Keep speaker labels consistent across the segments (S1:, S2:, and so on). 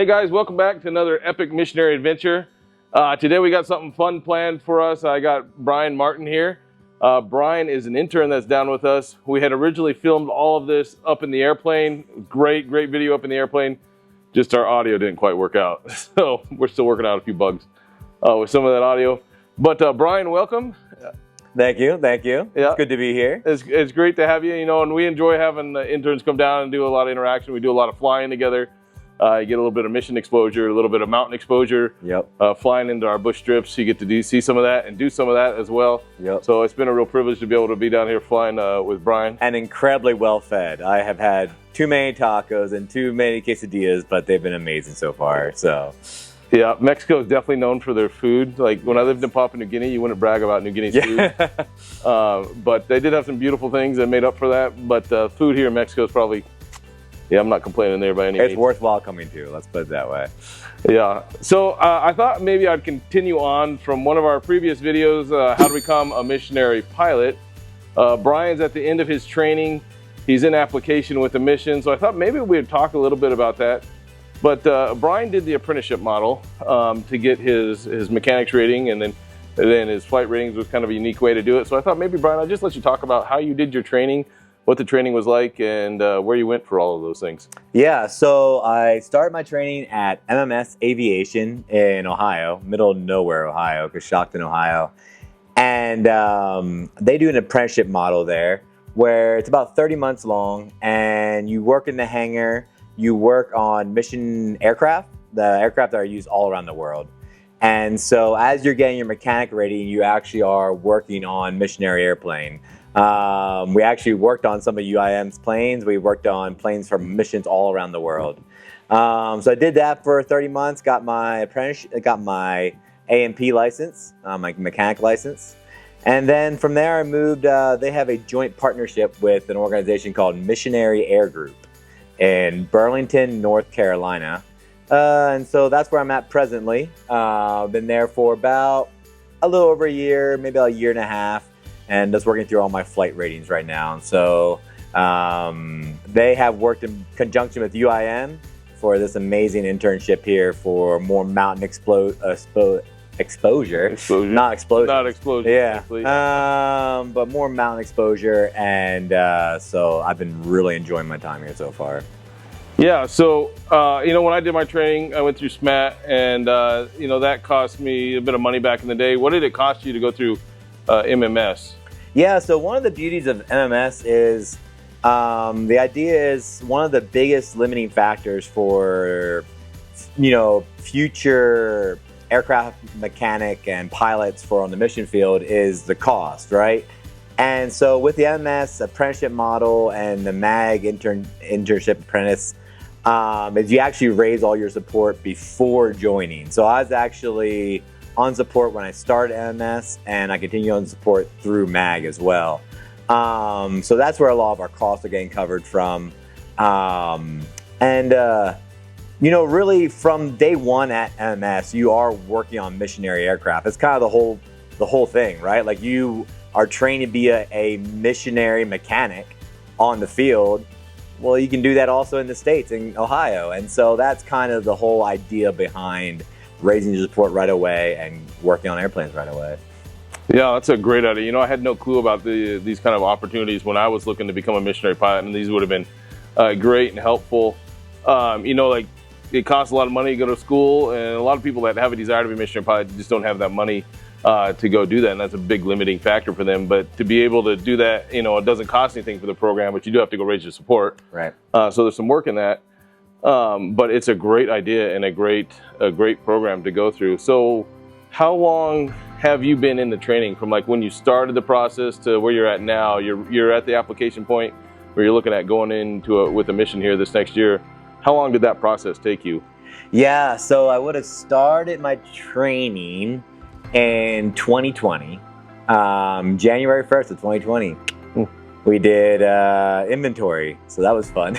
S1: Hey guys, welcome back to another epic missionary adventure. Today we got something fun planned for us. I got Brian Martin here. Brian is an intern that's down with us. We had originally filmed all of this up in the airplane. Great video up in the airplane. Just our audio didn't quite work out. So we're still working out a few bugs with some of that audio. But Brian, welcome.
S2: Thank you. Yeah. It's good to be here.
S1: It's great to have you, and we enjoy having the interns come down and do a lot of interaction. We do a lot of flying together. You get a little bit of mission exposure, a little bit of mountain exposure.
S2: Yep.
S1: Flying into our bush trips, you get to see some of that and do some of that as well.
S2: Yep.
S1: So it's been a real privilege to be able to be down here flying with Brian.
S2: And incredibly well fed. I have had too many tacos and too many quesadillas, but they've been amazing so far. So.
S1: Yeah, Mexico is definitely known for their food. Like when I lived in Papua New Guinea, you wouldn't brag about New Guinea's food. But they did have some beautiful things that made up for that. But food here in Mexico is probably, I'm not complaining there by any means.
S2: It's worthwhile coming to, let's put it that way.
S1: Yeah, so I thought maybe I'd continue on from one of our previous videos, how to become a missionary pilot. Brian's at the end of his training. He's in application with the mission. So I thought maybe we'd talk a little bit about that. But Brian did the apprenticeship model to get his mechanics rating, and then his flight ratings was kind of a unique way to do it. So I thought maybe, Brian, I'd just let you talk about how you did your training, what the training was like, and where you went for all of those things.
S2: Yeah, so I started my training at MMS Aviation in Ohio, middle of nowhere, Ohio, Coshocton, Ohio. And they do an apprenticeship model there where it's about 30 months long, and you work in the hangar. You work on mission aircraft, the aircraft that are used all around the world. And so as you're getting your mechanic rating, you actually are working on missionary airplane. We actually worked on some of UIM's planes. We worked on planes for missions all around the world. So I did that for 30 months, got my A&P license, my mechanic license. And then from there I moved, they have a joint partnership with an organization called Missionary Air Group in Burlington, North Carolina. And so that's where I'm at presently. Been there for about a little over a year, maybe a year and a half, and just working through all my flight ratings right now. And so they have worked in conjunction with UIM for this amazing internship here for more mountain exposure. Not explosion.
S1: Not explosion.
S2: Yeah. But more mountain exposure, and so I've been really enjoying my time here so far.
S1: Yeah, so when I did my training, I went through SMAT, and that cost me a bit of money back in the day. What did it cost you to go through MMS?
S2: Yeah, so one of the beauties of MMS is the idea is one of the biggest limiting factors for future aircraft mechanic and pilots for on the mission field is the cost, right? And so with the MMS apprenticeship model and the MAG internship apprentice, is you actually raise all your support before joining. So I was actually on support when I started MMS, and I continue on support through MAG as well. So that's where a lot of our costs are getting covered from. Really from day one at MMS, you are working on missionary aircraft. It's kind of the whole thing, right? Like you are trained to be a missionary mechanic on the field. Well, you can do that also in the States, in Ohio. And so that's kind of the whole idea behind raising your support right away and working on airplanes right away.
S1: Yeah, that's a great idea. I had no clue about these kind of opportunities when I was looking to become a missionary pilot, and these would have been great and helpful. It costs a lot of money to go to school, and a lot of people that have a desire to be a missionary pilot just don't have that money to go do that, and that's a big limiting factor for them. But to be able to do that, it doesn't cost anything for the program, but you do have to go raise your support.
S2: Right.
S1: So there's some work in that, but it's a great idea and a great program to go through. So how long have you been in the training from like when you started the process to where you're at now? You're at the application point where you're looking at going into with a mission here this next year. How long did that process take you?
S2: Yeah, so I would have started my training in 2020, January 1st of 2020. We did inventory, so that was fun.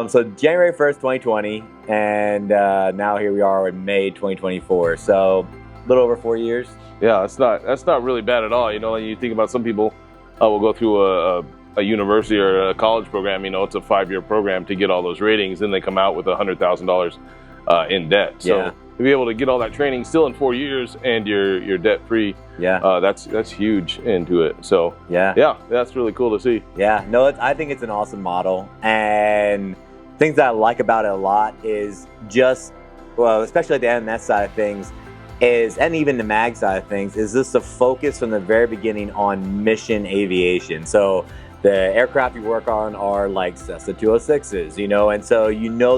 S2: So January 1st, 2020, and now here we are in May 2024. So a little over 4 years.
S1: Yeah, that's not really bad at all. You think about some people will go through a university or a college program, it's a 5-year program to get all those ratings, and they come out with $100,000 in debt. So to be able to get all that training still in 4 years and you're debt free, that's huge into it. So yeah, that's really cool to see.
S2: Yeah, no, I think it's an awesome model, and things that I like about it a lot is just, well, especially at the MS side of things, and even the MAG side of things, is just the focus from the very beginning on mission aviation. So the aircraft you work on are like Cessna 206s, and so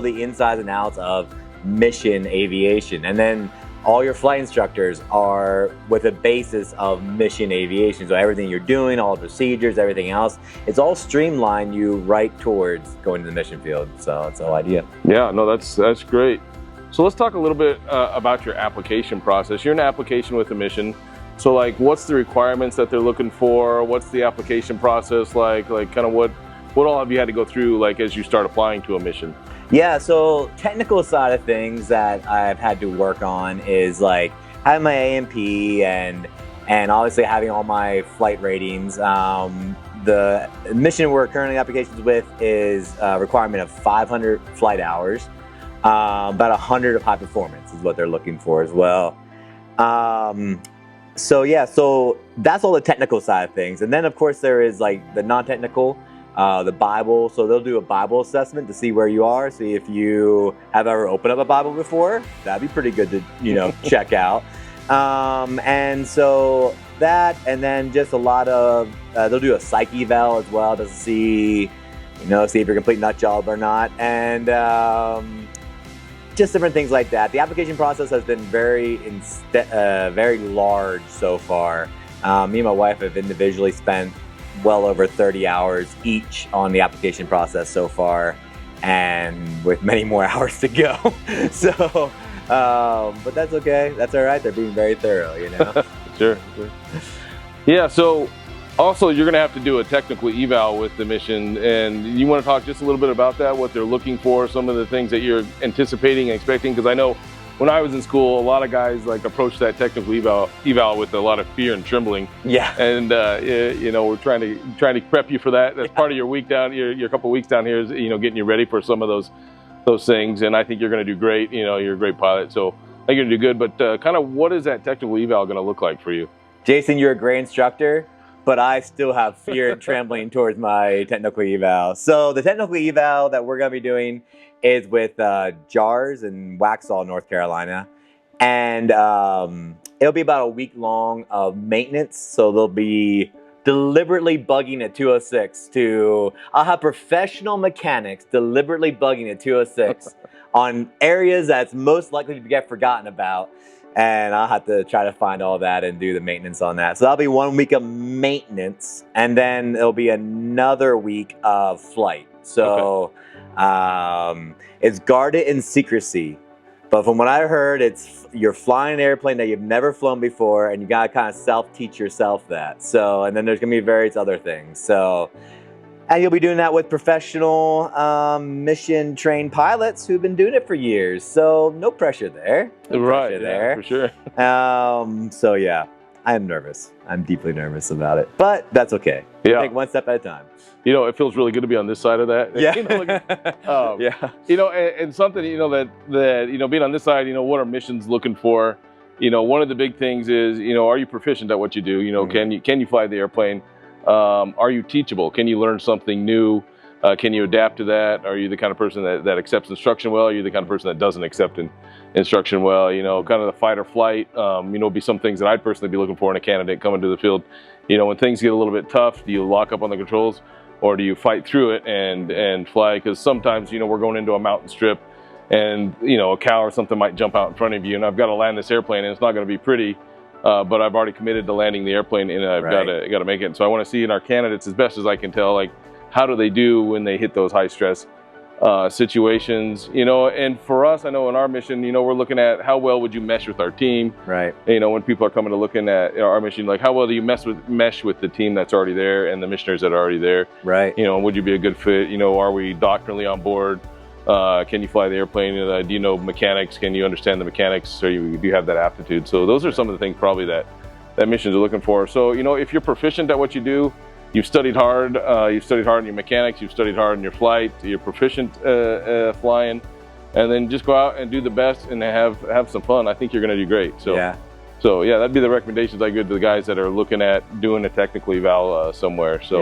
S2: the insides and outs of mission aviation. And then all your flight instructors are with a basis of mission aviation. So everything you're doing, all the procedures, everything else, it's all streamlined you right towards going to the mission field. So it's the whole idea.
S1: Yeah, no, that's great. So let's talk a little bit about your application process. You're in an application with a mission. So like, what's the requirements that they're looking for? What's the application process like? Like kind of what all have you had to go through like as you start applying to a mission?
S2: Yeah, so technical side of things that I've had to work on is like having my A&P and obviously having all my flight ratings. The mission we're currently applications with is a requirement of 500 flight hours. About 100 of high performance is what they're looking for as well. So that's all the technical side of things. And then of course there is like the non-technical, the Bible. So they'll do a Bible assessment to see where you are, see if you have ever opened up a Bible before. That'd be pretty good to, check out. And so that, and then just a lot of, they'll do a psych eval as well to see, see if you're a complete nut job or not. And, just different things like that. The application process has been very large so far. Me and my wife have individually spent well over 30 hours each on the application process so far, and with many more hours to go. So, but that's okay. That's all right. They're being very thorough,
S1: Sure. Yeah, so also you're going to have to do a technical eval with the mission, and you want to talk just a little bit about that, what they're looking for, some of the things that you're anticipating and expecting, because I know when I was in school, a lot of guys like approach that technical eval with a lot of fear and trembling. Yeah. And we're trying to prep you for that. That's part of your week down, your couple weeks down here is getting you ready for some of those things. And I think you're going to do great. You're a great pilot, so I think you're going to do good. But kind of what is that technical eval going to look like for you?
S2: Jason, you're a great instructor, but I still have fear and trembling towards my technical eval. So the technical eval that we're going to be doing is with JARS in Waxhaw, North Carolina. And it'll be about a week long of maintenance. So they'll be deliberately bugging at 206 I'll have professional mechanics deliberately bugging at 206 on areas that's most likely to get forgotten about. And I'll have to try to find all that and do the maintenance on that. So that'll be 1 week of maintenance, and then it'll be another week of flight. So it's guarded in secrecy. But from what I heard, you're flying an airplane that you've never flown before, and you gotta kind of self-teach yourself that. So, and then there's gonna be various other things. So, and you'll be doing that with professional mission-trained pilots who've been doing it for years. So no pressure there.
S1: Right, yeah, for sure.
S2: So yeah, I'm nervous. I'm deeply nervous about it, but that's okay.
S1: Yeah.
S2: Take one step at a time.
S1: It feels really good to be on this side of that.
S2: Yeah.
S1: And something, that being on this side, what are missions looking for? One of the big things is, are you proficient at what you do? Can you fly the airplane? Are you teachable? Can you learn something new? Can you adapt to that? Are you the kind of person that accepts instruction well? Are you the kind of person that doesn't accept instruction well? Kind of the fight or flight, be some things that I'd personally be looking for in a candidate coming to the field. When things get a little bit tough, do you lock up on the controls, or do you fight through it and fly? Because sometimes, we're going into a mountain strip, and, a cow or something might jump out in front of you, and I've got to land this airplane, and it's not going to be pretty. But I've already committed to landing the airplane, and I've got to make it. So I want to see in our candidates, as best as I can tell, like, how do they do when they hit those high stress situations? And for us, I know in our mission, we're looking at how well would you mesh with our team. Right. When people are coming to looking at our mission, like how well do you mesh with the team that's already there and the missionaries that are already there. Right. Would you be a good fit? Are we doctrinally on board? Can you fly the airplane? Do you know mechanics? Can you understand the mechanics? Or do you have that aptitude? So those are some of the things probably that missions are looking for. So, if you're proficient at what you do, you've studied hard. You've studied hard in your mechanics. You've studied hard in your flight. You're proficient flying, and then just go out and do the best and have some fun. I think you're going to do great. So
S2: Yeah.
S1: So yeah, that'd be the recommendations I give to the guys that are looking at doing a technical eval somewhere. So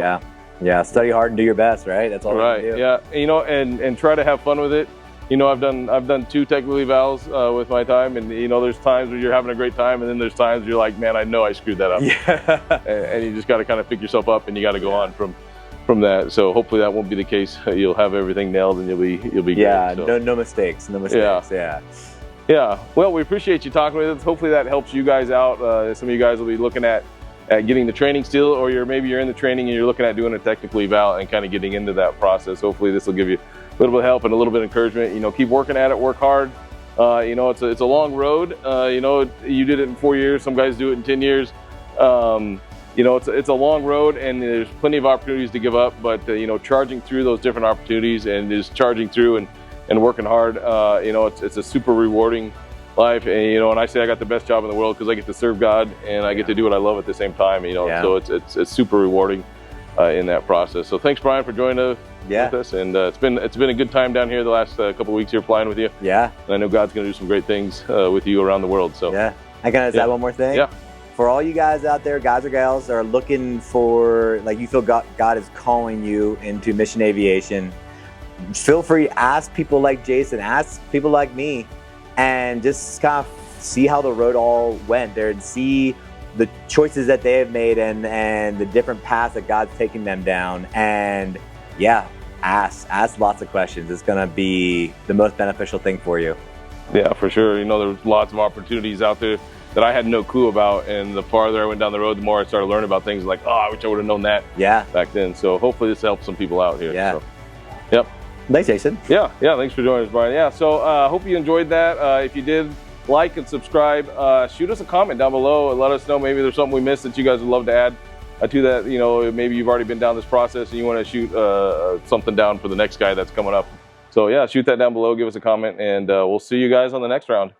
S2: yeah, study hard and do your best, right? That's all
S1: right.
S2: we can do.
S1: Yeah, you know, and try to have fun with it. You know, I've done 2 technical evals with my time, and you know, there's times where you're having a great time, and then there's times you're like, man, I know I screwed that up.
S2: Yeah.
S1: and you just got to kind of pick yourself up, and you got to go on from that. So hopefully that won't be the case. You'll have everything nailed, and you'll be
S2: yeah,
S1: great. So.
S2: no mistakes, no mistakes. Yeah.
S1: Yeah, well, we appreciate you talking with us. Hopefully that helps you guys out. Some of you guys will be looking at getting the training still, or maybe you're in the training and you're looking at doing a technical eval and kind of getting into that process. Hopefully this will give you a little bit of help and a little bit of encouragement. You know, keep working at it, work hard. You know, it's a long road. You know, you did it in 4 years. Some guys do it in 10 years. You know, it's a long road, and there's plenty of opportunities to give up. But you know, charging through those different opportunities and just charging through and working hard, you know, it's a super rewarding life. And you know, and I say I got the best job in the world because I get to serve God and I get to do what I love at the same time. You know, so it's super rewarding in that process. So thanks, Brian, for joining with us. And it's been a good time down here the last couple of weeks here flying with you. Yeah. And I know God's going to do some great things with you around the world. So
S2: yeah. I gotta say one more thing.
S1: Yeah.
S2: For all you guys out there, guys or gals, that are looking for, like, you feel God is calling you into mission aviation, feel free, ask people like Jason, ask people like me, and just kind of see how the road all went there and see the choices that they have made and the different paths that God's taking them down. And yeah, ask lots of questions. It's gonna be the most beneficial thing for you.
S1: Yeah, for sure. You know, there's lots of opportunities out there that I had no clue about, and the farther I went down the road, the more I started learning about things like, oh, I wish I would have known that back then. So hopefully this helps some people out here.
S2: Yeah.
S1: So, yep.
S2: Thanks, Jason.
S1: Yeah, thanks for joining us, Brian. Yeah, so hope you enjoyed that. If you did, like and subscribe. Shoot us a comment down below and let us know maybe there's something we missed that you guys would love to add to that. You know, maybe you've already been down this process and you want to shoot something down for the next guy that's coming up. So yeah, shoot that down below, give us a comment, and we'll see you guys on the next round.